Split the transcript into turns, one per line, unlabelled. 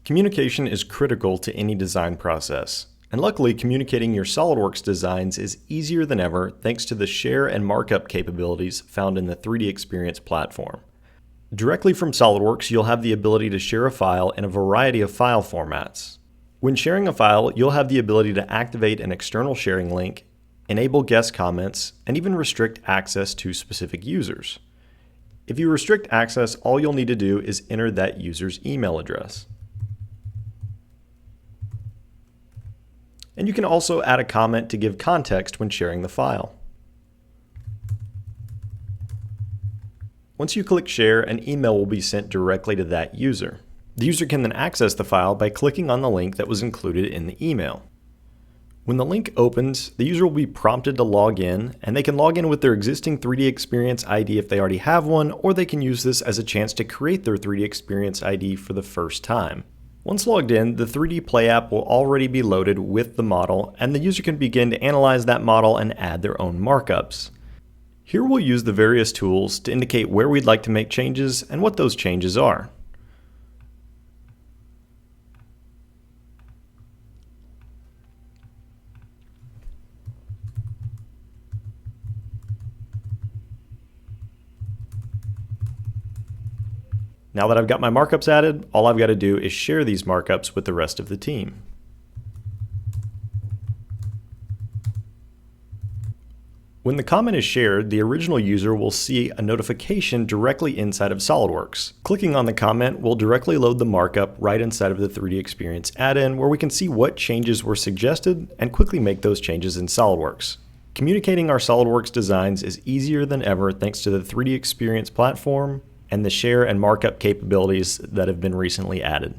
Communication is critical to any design process, and luckily communicating your SOLIDWORKS designs is easier than ever thanks to the share and markup capabilities found in the 3DEXPERIENCE platform. Directly from SOLIDWORKS, you'll have the ability to share a file in a variety of file formats. When sharing a file, you'll have the ability to activate an external sharing link, enable guest comments, and even restrict access to specific users. If you restrict access, all you'll need to do is enter that user's email address. And you can also add a comment to give context when sharing the file. Once you click share, an email will be sent directly to that user. The user can then access the file by clicking on the link that was included in the email. When the link opens, the user will be prompted to log in, and they can log in with their existing 3DEXPERIENCE ID if they already have one, or they can use this as a chance to create their 3DEXPERIENCE ID for the first time. Once logged in, the 3D Play app will already be loaded with the model, and the user can begin to analyze that model and add their own markups. Here we'll use the various tools to indicate where we'd like to make changes and what those changes are. Now that I've got my markups added, all I've got to do is share these markups with the rest of the team. When the comment is shared, the original user will see a notification directly inside of SOLIDWORKS. Clicking on the comment will directly load the markup right inside of the 3DEXPERIENCE add-in, where we can see what changes were suggested and quickly make those changes in SOLIDWORKS. Communicating our SOLIDWORKS designs is easier than ever thanks to the 3DEXPERIENCE platform and the share and markup capabilities that have been recently added.